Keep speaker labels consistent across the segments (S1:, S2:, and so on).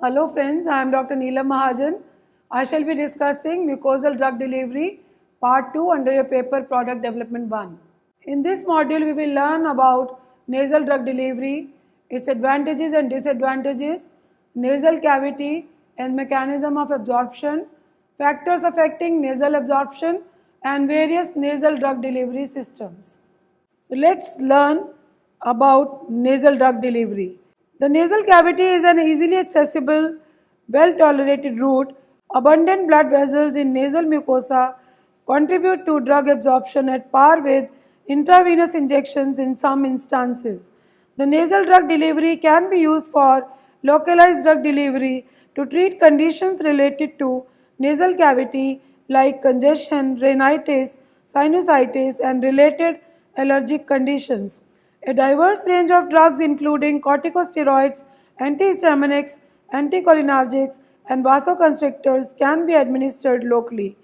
S1: Hello friends, I am Dr. Neelam Mahajan. I shall be discussing mucosal drug delivery part 2 under your paper product development 1. In this module we will learn about nasal drug delivery, its advantages and disadvantages, nasal cavity and mechanism of absorption, factors affecting nasal absorption and various nasal drug delivery systems. So let's learn about nasal drug delivery. The nasal cavity is an easily accessible, well tolerated route. Abundant blood vessels in nasal mucosa contribute to drug absorption at par with intravenous injections in some instances. The nasal drug delivery can be used for localized drug delivery to treat conditions related to nasal cavity like congestion, rhinitis, sinusitis, and related allergic conditions. A diverse range of drugs including corticosteroids, antihistaminics, anticholinergics, and vasoconstrictors can be administered locally.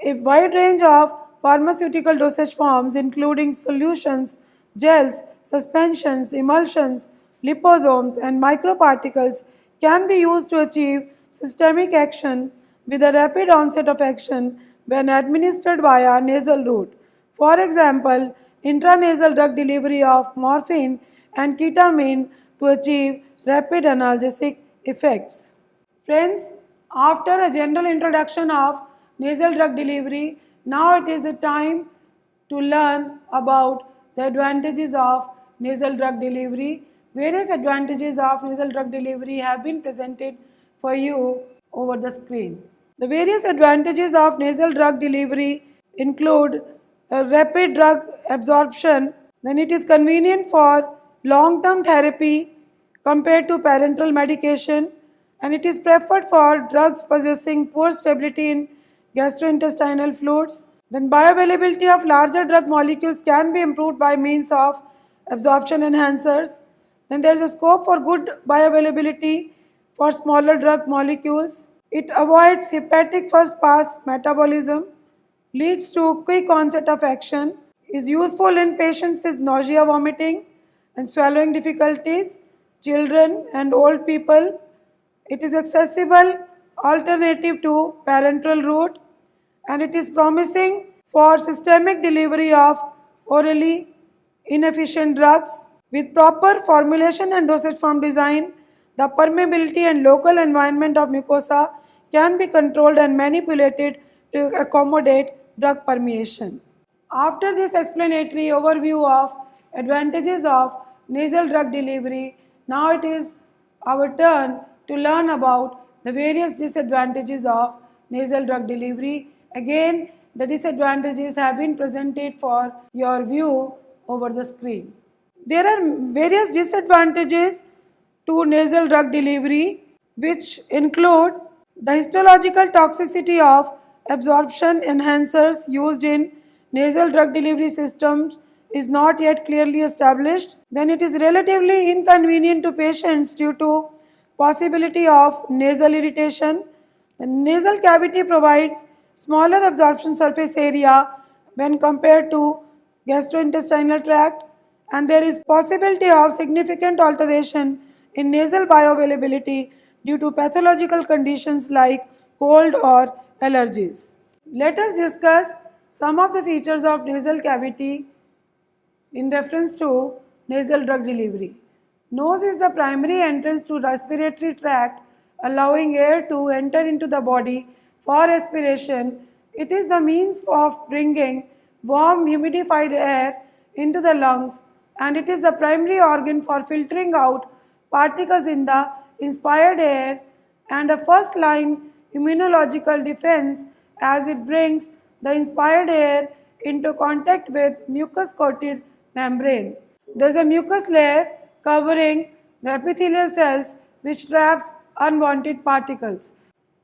S1: A wide range of pharmaceutical dosage forms including solutions, gels, suspensions, emulsions, liposomes, and microparticles can be used to achieve systemic action with a rapid onset of action when administered via nasal route. For example, intranasal drug delivery of morphine and ketamine to achieve rapid analgesic effects. Friends, after a general introduction of nasal drug delivery, now it is the time to learn about the advantages of nasal drug delivery. Various advantages of nasal drug delivery have been presented for you over the screen. The various advantages of nasal drug delivery include a rapid drug absorption, then it is convenient for long-term therapy compared to parenteral medication, and it is preferred for drugs possessing poor stability in gastrointestinal fluids. Then bioavailability of larger drug molecules can be improved by means of absorption enhancers. Then there is a scope for good bioavailability for smaller drug molecules. It avoids hepatic first pass metabolism, leads to quick onset of action, is useful in patients with nausea, vomiting, and swallowing difficulties, children and old people. It is accessible alternative to parenteral route, and it is promising for systemic delivery of orally inefficient drugs. With proper formulation and dosage form design, the permeability and local environment of mucosa can be controlled and manipulated to accommodate drug permeation. After this explanatory overview of advantages of nasal drug delivery, now it is our turn to learn about the various disadvantages of nasal drug delivery. Again, the disadvantages have been presented for your view over the screen. There are various disadvantages to nasal drug delivery, which include the histological toxicity of absorption enhancers used in nasal drug delivery systems is not yet clearly established. Then it is relatively inconvenient to patients due to possibility of nasal irritation. The nasal cavity provides smaller absorption surface area when compared to gastrointestinal tract, and there is possibility of significant alteration in nasal bioavailability due to pathological conditions like cold or allergies. Let us discuss some of the features of nasal cavity in reference to nasal drug delivery. Nose is the primary entrance to respiratory tract, allowing air to enter into the body for respiration. It is the means of bringing warm humidified air into the lungs, and it is the primary organ for filtering out particles in the inspired air and a first line immunological defense as it brings the inspired air into contact with mucous coated membrane. There is a mucus layer covering the epithelial cells which traps unwanted particles.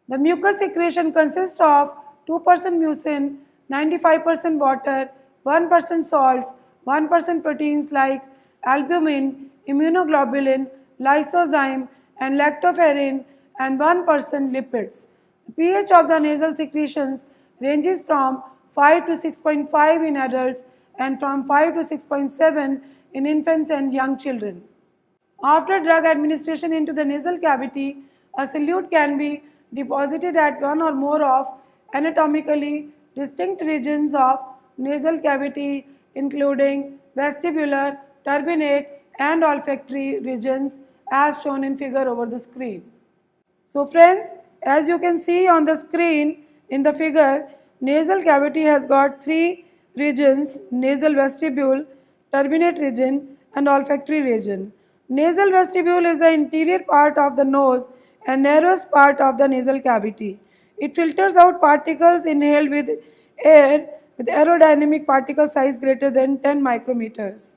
S1: The mucus secretion consists of 2% mucin, 95% water, 1% salts, 1% proteins like albumin, immunoglobulin, lysozyme, and lactoferrin, and 1% lipids. The pH of the nasal secretions ranges from 5 to 6.5 in adults and from 5 to 6.7 in infants and young children. After drug administration into the nasal cavity, A solute can be deposited at one or more of anatomically distinct regions of nasal cavity, including vestibular, turbinate, and olfactory regions, as shown in figure over the screen. So friends, as you can see on the screen in the figure, nasal cavity has got three regions: nasal vestibule, turbinate region, and olfactory region. Nasal vestibule is the interior part of the nose and narrowest part of the nasal cavity. It filters out particles inhaled with air with aerodynamic particle size greater than 10 micrometers.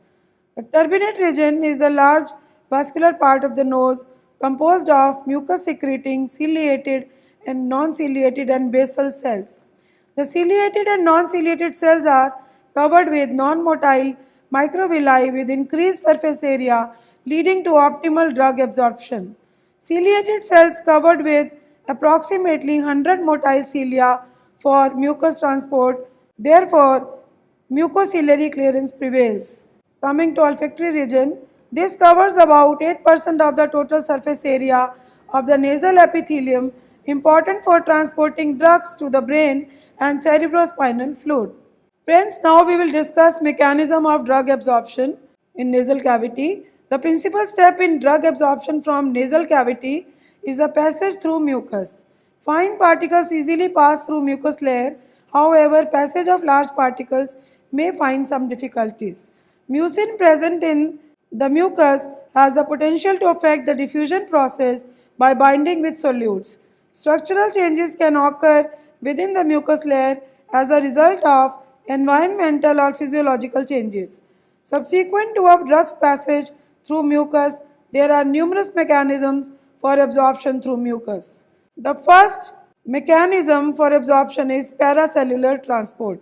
S1: The turbinate region is the large vascular part of the nose composed of mucus secreting ciliated and non-ciliated and basal cells. The ciliated and non-ciliated cells are covered with non-motile microvilli with increased surface area leading to optimal drug absorption. Ciliated cells covered with approximately 100 motile cilia for mucus transport, therefore mucociliary clearance prevails. Coming to olfactory region, this covers about 8% of the total surface area of the nasal epithelium, important for transporting drugs to the brain and cerebrospinal fluid. Friends, now we will discuss mechanism of drug absorption in nasal cavity. The principal step in drug absorption from nasal cavity is the passage through mucus. Fine particles easily pass through mucus layer. However, passage of large particles may find some difficulties. Mucin present in the mucus has the potential to affect the diffusion process by binding with solutes. Structural changes can occur within the mucus layer as a result of environmental or physiological changes. Subsequent to a drug's passage through mucus, there are numerous mechanisms for absorption through mucus. The first mechanism for absorption is paracellular transport.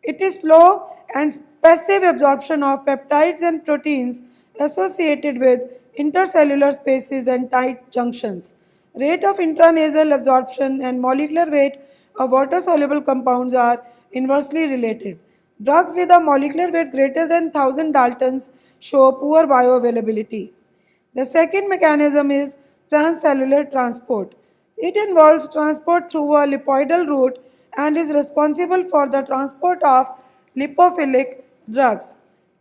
S1: It is slow and passive absorption of peptides and proteins associated with intercellular spaces and tight junctions. Rate of intranasal absorption and molecular weight of water-soluble compounds are inversely related. Drugs with a molecular weight greater than 1000 Daltons show poor bioavailability. The second mechanism is transcellular transport. It involves transport through a lipoidal route and is responsible for the transport of lipophilic drugs.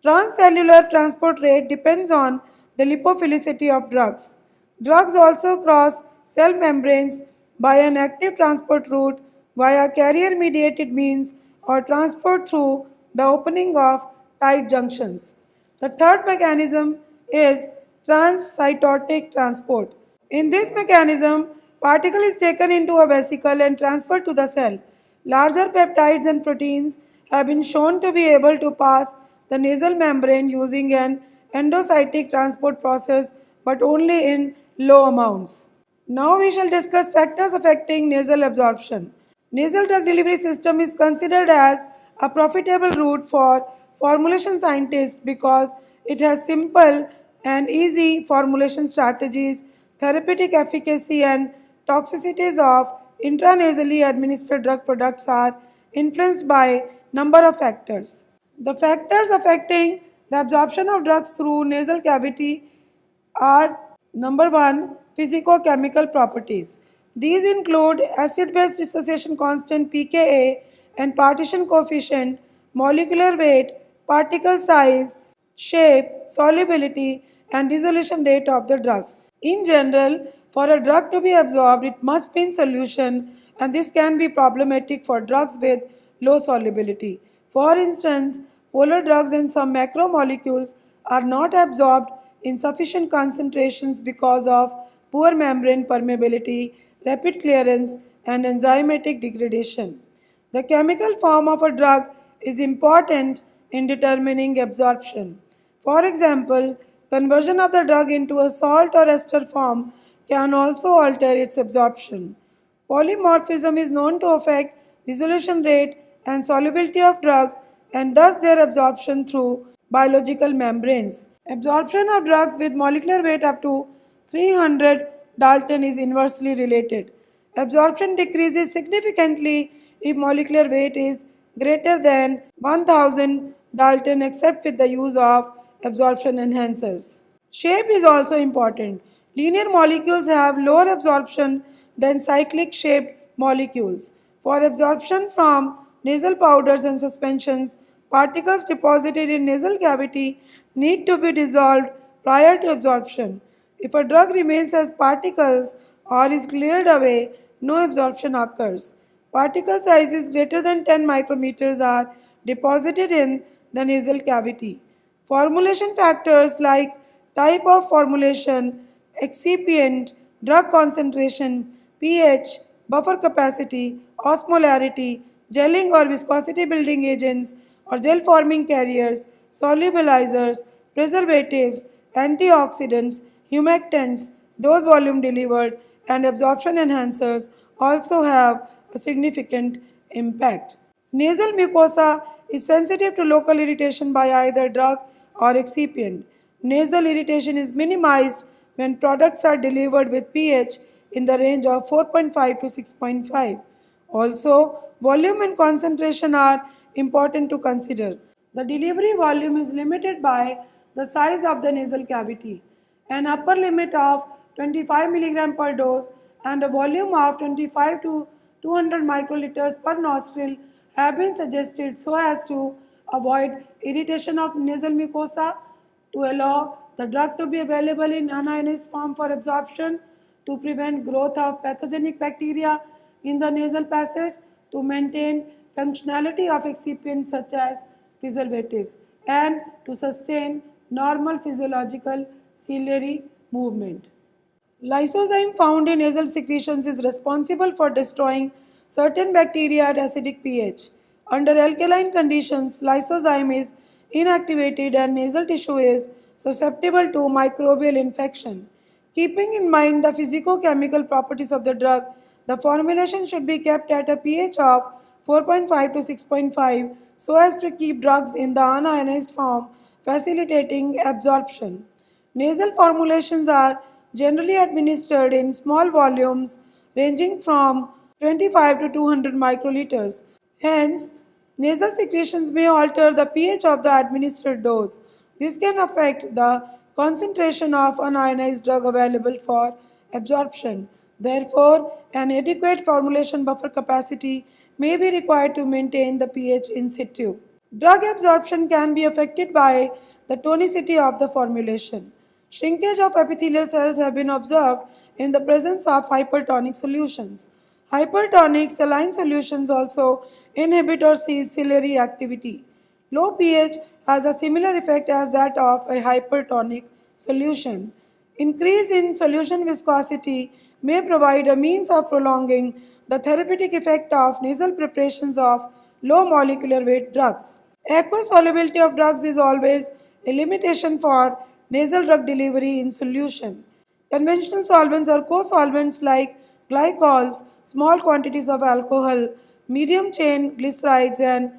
S1: Transcellular transport rate depends on the lipophilicity of drugs. Drugs also cross cell membranes by an active transport route via carrier-mediated means or transport through the opening of tight junctions. The third mechanism is transcytotic transport. In this mechanism, particle is taken into a vesicle and transferred to the cell. Larger peptides and proteins have been shown to be able to pass the nasal membrane using an endocytic transport process, but only in low amounts. Now we shall discuss factors affecting nasal absorption. Nasal drug delivery system is considered as a profitable route for formulation scientists because it has simple and easy formulation strategies, therapeutic efficacy and toxicities of intranasally administered drug products are influenced by number of factors. The factors affecting the absorption of drugs through nasal cavity are: number 1, physicochemical properties. These include acid-base dissociation constant pKa and partition coefficient, molecular weight, particle size, shape, solubility, and dissolution rate of the drugs. In general, for a drug to be absorbed, it must be in solution, and this can be problematic for drugs with low solubility. For instance, polar drugs and some macromolecules are not absorbed in sufficient concentrations because of poor membrane permeability, rapid clearance, and enzymatic degradation. The chemical form of a drug is important in determining absorption. For example, conversion of the drug into a salt or ester form can also alter its absorption. Polymorphism is known to affect dissolution rate and solubility of drugs and thus their absorption through biological membranes. Absorption of drugs with molecular weight up to 300 Dalton is inversely related. Absorption decreases significantly if molecular weight is greater than 1000 Dalton except with the use of absorption enhancers. Shape is also important. Linear molecules have lower absorption than cyclic shaped molecules. For absorption from nasal powders and suspensions, particles deposited in nasal cavity need to be dissolved prior to absorption. If a drug remains as particles or is cleared away, no absorption occurs. Particle sizes greater than 10 micrometers are deposited in the nasal cavity. Formulation factors like type of formulation, excipient, drug concentration, pH, buffer capacity, osmolarity, gelling or viscosity building agents or gel forming carriers, solubilizers, preservatives, antioxidants, humectants, dose volume delivered, and absorption enhancers also have a significant impact. Nasal mucosa is sensitive to local irritation by either drug or excipient. Nasal irritation is minimized when products are delivered with pH in the range of 4.5 to 6.5. Also, volume and concentration are important to consider. The delivery volume is limited by the size of the nasal cavity. An upper limit of 25 mg per dose and a volume of 25 to 200 microliters per nostril have been suggested so as to avoid irritation of nasal mucosa, to allow the drug to be available in unionized form for absorption, to prevent growth of pathogenic bacteria in the nasal passage, to maintain functionality of excipients such as preservatives, and to sustain normal physiological ciliary movement. Lysozyme found in nasal secretions is responsible for destroying certain bacteria at acidic pH. Under alkaline conditions, lysozyme is inactivated and nasal tissue is susceptible to microbial infection. Keeping in mind the physicochemical properties of the drug, the formulation should be kept at a pH of 4.5 to 6.5 so as to keep drugs in the unionized form, facilitating absorption. Nasal formulations are generally administered in small volumes ranging from 25 to 200 microliters. Hence, nasal secretions may alter the pH of the administered dose. This can affect the concentration of unionized drug available for absorption. Therefore, an adequate formulation buffer capacity may be required to maintain the pH in situ. Drug absorption can be affected by the tonicity of the formulation. Shrinkage of epithelial cells have been observed in the presence of hypertonic solutions. Hypertonic saline solutions also inhibit or cease ciliary activity. Low pH has a similar effect as that of a hypertonic solution. Increase in solution viscosity may provide a means of prolonging the therapeutic effect of nasal preparations of low molecular weight drugs. Aqueous solubility of drugs is always a limitation for nasal drug delivery in solution. Conventional solvents or co-solvents like glycols, small quantities of alcohol, medium chain glycerides and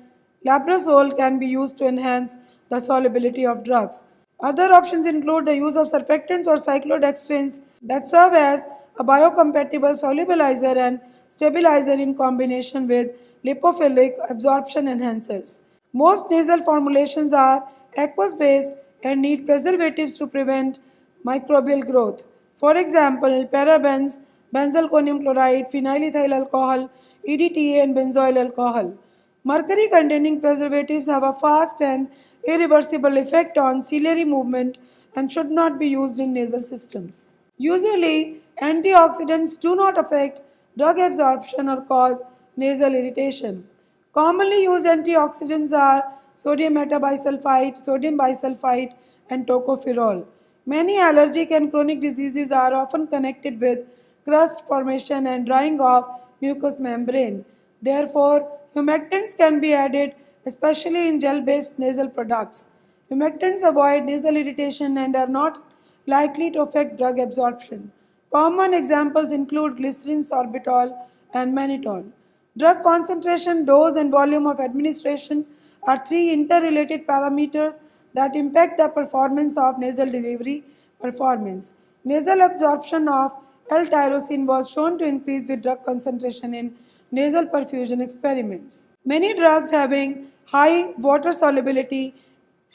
S1: labrazole can be used to enhance the solubility of drugs. Other options include the use of surfactants or cyclodextrins that serve as a biocompatible solubilizer and stabilizer in combination with lipophilic absorption enhancers. Most nasal formulations are aqueous based and need preservatives to prevent microbial growth. For example, parabens, benzalkonium chloride, phenylethyl alcohol, EDTA, and benzoyl alcohol. Mercury containing preservatives have a fast and irreversible effect on ciliary movement and should not be used in nasal systems. Usually, antioxidants do not affect drug absorption or cause nasal irritation. Commonly used antioxidants are sodium metabisulfite, sodium bisulfite, and tocopherol. Many allergic and chronic diseases are often connected with crust formation and drying of mucous membrane. Therefore, humectants can be added, especially in gel-based nasal products. Humectants avoid nasal irritation and are not likely to affect drug absorption. Common examples include glycerin, sorbitol, and mannitol. Drug concentration, dose, and volume of administration are three interrelated parameters that impact the performance of nasal delivery performance. Nasal absorption of L-tyrosine was shown to increase with drug concentration in nasal perfusion experiments. Many drugs having high water solubility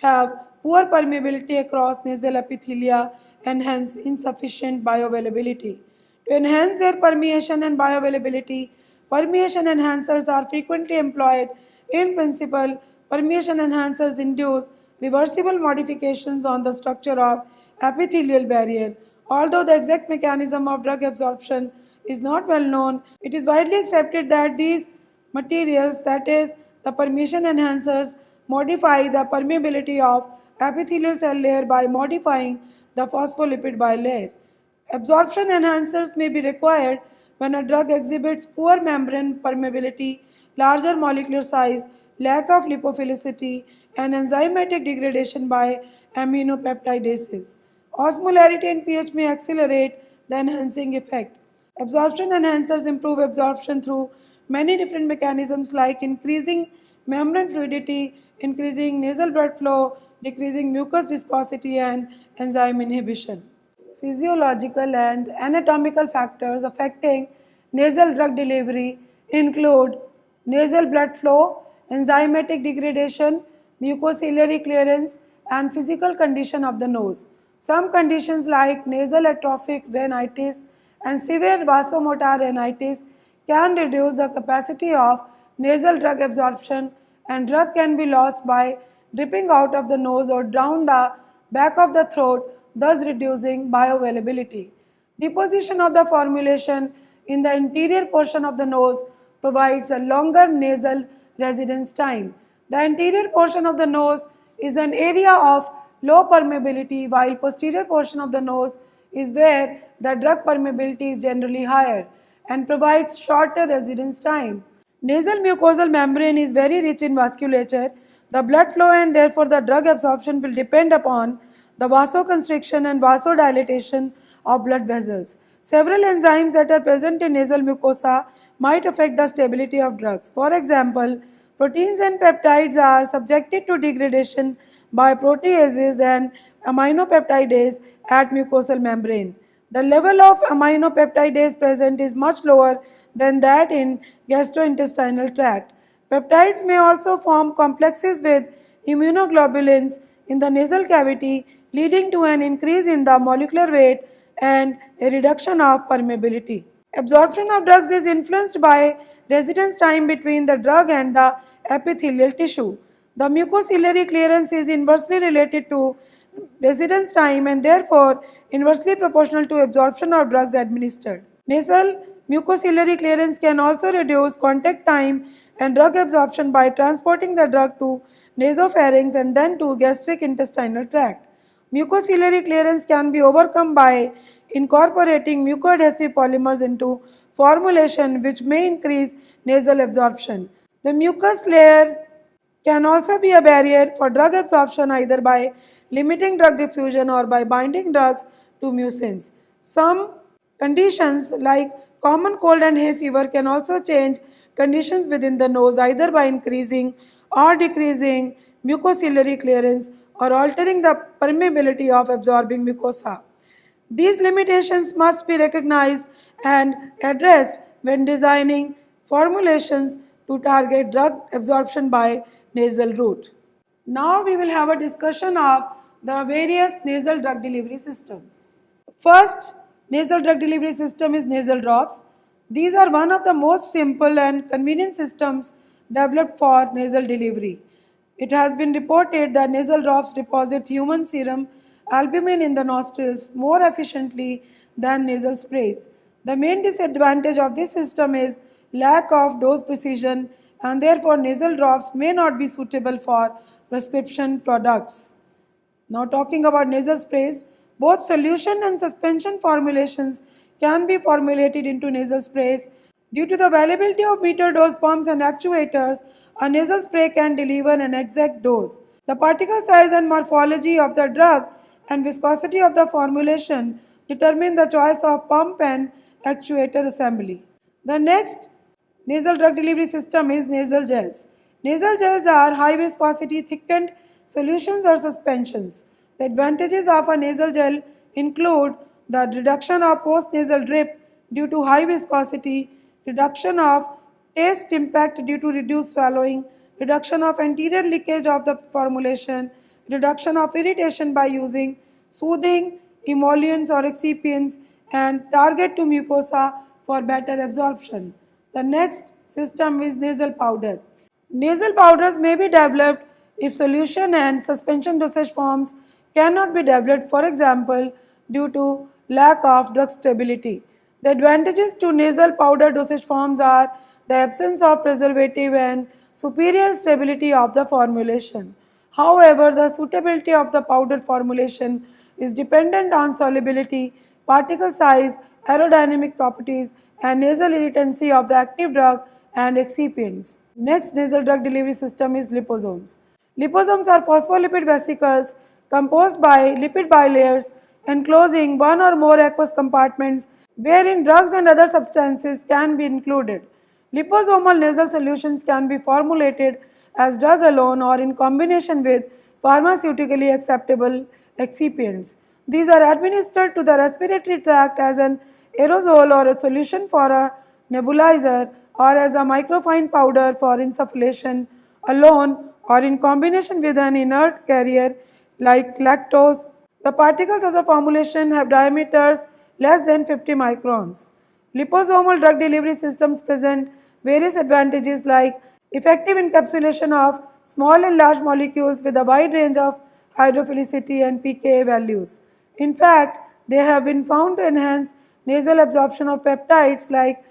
S1: have poor permeability across nasal epithelia, and hence insufficient bioavailability. To enhance their permeation and bioavailability, permeation enhancers are frequently employed. In principle, permeation enhancers induce reversible modifications on the structure of epithelial barrier. Although the exact mechanism of drug absorption is not well known, it is widely accepted that these materials, that is, the permeation enhancers, modify the permeability of epithelial cell layer by modifying the phospholipid bilayer. Absorption enhancers may be required when a drug exhibits poor membrane permeability, larger molecular size, lack of lipophilicity, and enzymatic degradation by aminopeptidases. Osmolarity and pH may accelerate the enhancing effect. Absorption enhancers improve absorption through many different mechanisms like increasing membrane fluidity, increasing nasal blood flow, decreasing mucus viscosity, and enzyme inhibition. Physiological and anatomical factors affecting nasal drug delivery include nasal blood flow, enzymatic degradation, mucociliary clearance, and physical condition of the nose. Some conditions like nasal atrophic rhinitis and severe vasomotor rhinitis can reduce the capacity of nasal drug absorption, and drug can be lost by dripping out of the nose or down the back of the throat, thus reducing bioavailability. Deposition of the formulation in the interior portion of the nose provides a longer nasal residence time. The anterior portion of the nose is an area of low permeability, while posterior portion of the nose is where the drug permeability is generally higher and provides shorter residence time. Nasal mucosal membrane is very rich in vasculature. The blood flow and therefore the drug absorption will depend upon the vasoconstriction and vasodilatation of blood vessels. Several enzymes that are present in nasal mucosa might affect the stability of drugs. For example, proteins and peptides are subjected to degradation by proteases and aminopeptidase at mucosal membrane. The level of aminopeptidase present is much lower than that in gastrointestinal tract. Peptides may also form complexes with immunoglobulins in the nasal cavity, leading to an increase in the molecular weight and a reduction of permeability. Absorption of drugs is influenced by residence time between the drug and the epithelial tissue. The mucociliary clearance is inversely related to residence time and therefore inversely proportional to absorption of drugs administered. Nasal mucociliary clearance can also reduce contact time and drug absorption by transporting the drug to nasopharynx and then to gastric intestinal tract. Mucociliary clearance can be overcome by incorporating mucoadhesive polymers into formulation which may increase nasal absorption. The mucus layer can also be a barrier for drug absorption either by limiting drug diffusion or by binding drugs to mucins. Some conditions like common cold and hay fever can also change conditions within the nose either by increasing or decreasing mucociliary clearance or altering the permeability of absorbing mucosa. These limitations must be recognized and addressed when designing formulations to target drug absorption by nasal route. Now we will have a discussion of the various nasal drug delivery systems. First nasal drug delivery system is nasal drops. These are one of the most simple and convenient systems developed for nasal delivery. It has been reported that nasal drops deposit human serum albumin in the nostrils more efficiently than nasal sprays. The main disadvantage of this system is lack of dose precision and therefore nasal drops may not be suitable for prescription products. Now talking about nasal sprays, both solution and suspension formulations can be formulated into nasal sprays. Due to the availability of meter dose pumps and actuators, a nasal spray can deliver an exact dose. The particle size and morphology of the drug and viscosity of the formulation determine the choice of pump and actuator assembly. The next nasal drug delivery system is nasal gels. Nasal gels are high viscosity thickened solutions or suspensions. The advantages of a nasal gel include the reduction of post-nasal drip due to high viscosity, reduction of taste impact due to reduced swallowing, reduction of anterior leakage of the formulation, reduction of irritation by using soothing emollients or excipients, and target to mucosa for better absorption. The next system is nasal powder. Nasal powders may be developed if solution and suspension dosage forms cannot be developed, for example, due to lack of drug stability. The advantages to nasal powder dosage forms are the absence of preservative and superior stability of the formulation. However, the suitability of the powder formulation is dependent on solubility, particle size, aerodynamic properties, and nasal irritancy of the active drug and excipients. Next nasal drug delivery system is liposomes. Liposomes are phospholipid vesicles composed by lipid bilayers enclosing one or more aqueous compartments wherein drugs and other substances can be included. Liposomal nasal solutions can be formulated as drug alone or in combination with pharmaceutically acceptable excipients. These are administered to the respiratory tract as an aerosol or a solution for a nebulizer or as a microfine powder for insufflation alone or in combination with an inert carrier like lactose. The particles of the formulation have diameters less than 50 microns. Liposomal drug delivery systems present various advantages like effective encapsulation of small and large molecules with a wide range of hydrophilicity and pKa values. In fact, they have been found to enhance nasal absorption of peptides like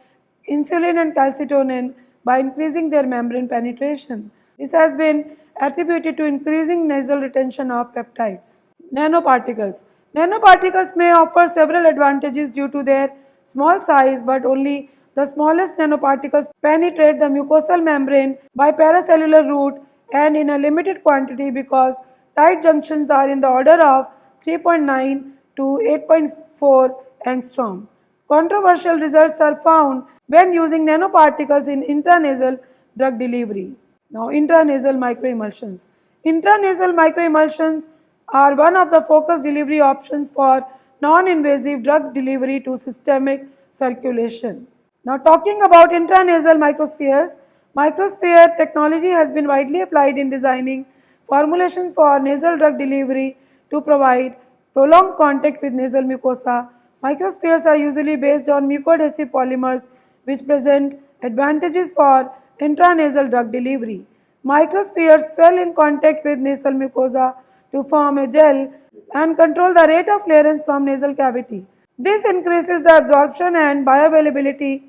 S1: insulin and calcitonin by increasing their membrane penetration. This has been attributed to increasing nasal retention of peptides. Nanoparticles. Nanoparticles may offer several advantages due to their small size, but only the smallest nanoparticles penetrate the mucosal membrane by paracellular route and in a limited quantity because tight junctions are in the order of 3.9 to 8.4 angstrom. Controversial results are found when using nanoparticles in intranasal drug delivery. Now, intranasal microemulsions. Intranasal microemulsions are one of the focused delivery options for non-invasive drug delivery to systemic circulation. Now, talking about intranasal microspheres, microsphere technology has been widely applied in designing formulations for nasal drug delivery to provide prolonged contact with nasal mucosa. Microspheres are usually based on mucoadhesive polymers which present advantages for intranasal drug delivery. Microspheres swell in contact with nasal mucosa to form a gel and control the rate of clearance from nasal cavity. This increases the absorption and bioavailability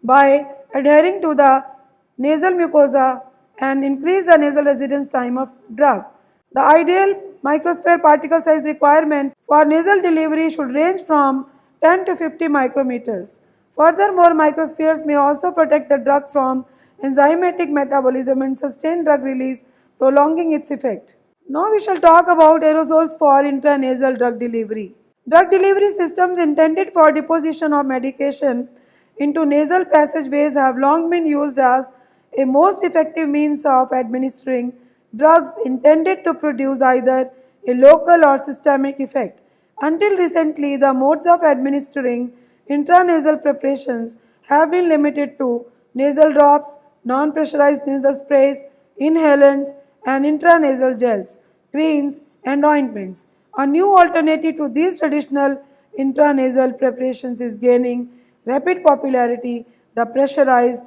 S1: by adhering to the nasal mucosa and increase the nasal residence time of drug. The ideal microsphere particle size requirement for nasal delivery should range from 10 to 50 micrometers. Furthermore, microspheres may also protect the drug from enzymatic metabolism and sustain drug release, prolonging its effect. Now we shall talk about aerosols for intranasal drug delivery. Drug delivery systems intended for deposition of medication into nasal passageways have long been used as a most effective means of administering drugs intended to produce either a local or systemic effect. Until recently, the modes of administering intranasal preparations have been limited to nasal drops, non-pressurized nasal sprays, inhalants, and intranasal gels, creams, and ointments. A new alternative to these traditional intranasal preparations is gaining rapid popularity, the pressurized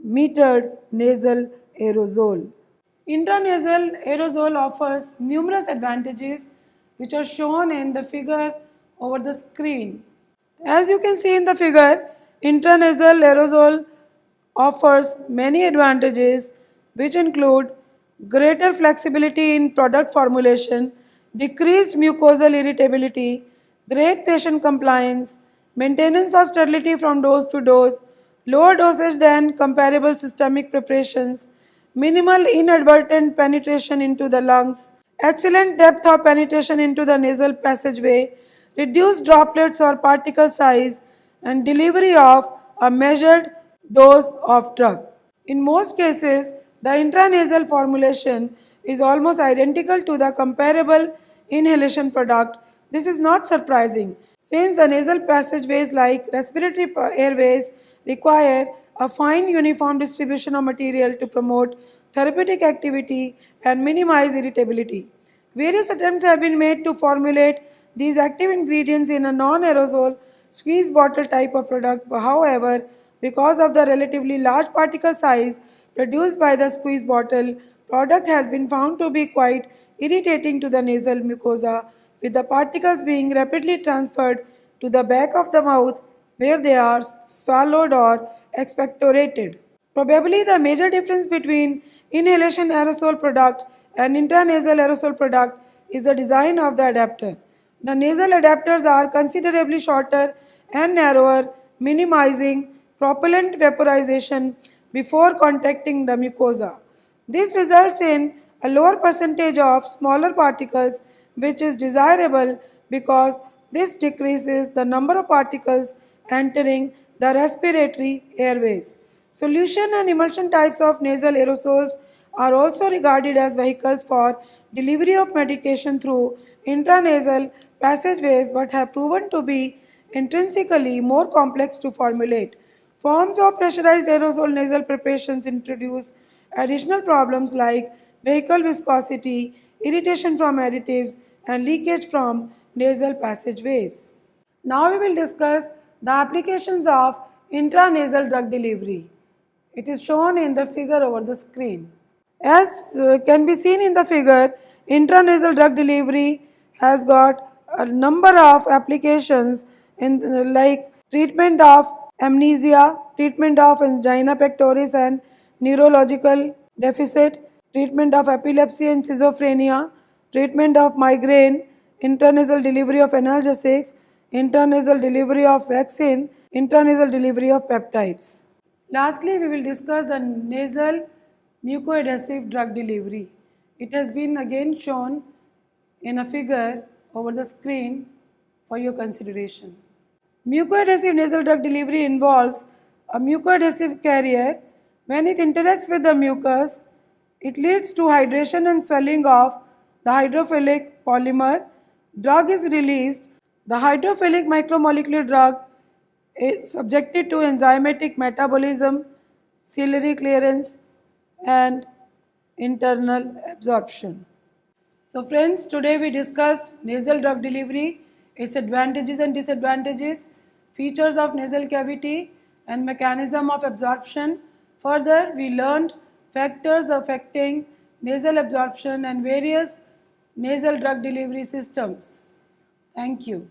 S1: metered nasal aerosol. Intranasal aerosol offers numerous advantages which are shown in the figure over the screen. As you can see in the figure, intranasal aerosol offers many advantages which include greater flexibility in product formulation, decreased mucosal irritability, great patient compliance, maintenance of sterility from dose to dose, lower dosage than comparable systemic preparations, minimal inadvertent penetration into the lungs, excellent depth of penetration into the nasal passageway, reduced droplets or particle size, and delivery of a measured dose of drug. In most cases, the intranasal formulation is almost identical to the comparable inhalation product. This is not surprising since the nasal passageways like respiratory airways require a fine uniform distribution of material to promote therapeutic activity and minimize irritability. Various attempts have been made to formulate these active ingredients in a non-aerosol squeeze bottle type of product. However, because of the relatively large particle size produced by the squeeze bottle, product has been found to be quite irritating to the nasal mucosa, with the particles being rapidly transferred to the back of the mouth where they are swallowed or expectorated. Probably the major difference between inhalation aerosol product and intranasal aerosol product is the design of the adapter. The nasal adapters are considerably shorter and narrower, minimizing propellant vaporization before contacting the mucosa. This results in a lower percentage of smaller particles, which is desirable because this decreases the number of particles entering the respiratory airways. Solution and emulsion types of nasal aerosols are also regarded as vehicles for delivery of medication through intranasal passageways but have proven to be intrinsically more complex to formulate. Forms of pressurized aerosol nasal preparations introduce additional problems like vehicle viscosity, irritation from additives, and leakage from nasal passageways. Now we will discuss the applications of intranasal drug delivery. It is shown in the figure over the screen. As can be seen in the figure, intranasal drug delivery has got a number of applications in like treatment of amnesia, treatment of angina pectoris and neurological deficit, treatment of epilepsy and schizophrenia, treatment of migraine, intranasal delivery of analgesics, intranasal delivery of vaccine, intranasal delivery of peptides. Lastly, we will discuss the nasal mucoadhesive drug delivery. It has been again shown in a figure over the screen for your consideration. Mucoadhesive nasal drug delivery involves a mucoadhesive carrier. When it interacts with the mucus, it leads to hydration and swelling of the hydrophilic polymer. Drug is released. The hydrophilic micromolecular drug is subjected to enzymatic metabolism, ciliary clearance, and internal absorption. So friends, today we discussed nasal drug delivery, its advantages and disadvantages, features of nasal cavity and mechanism of absorption. Further, we learned factors affecting nasal absorption and various nasal drug delivery systems. Thank you.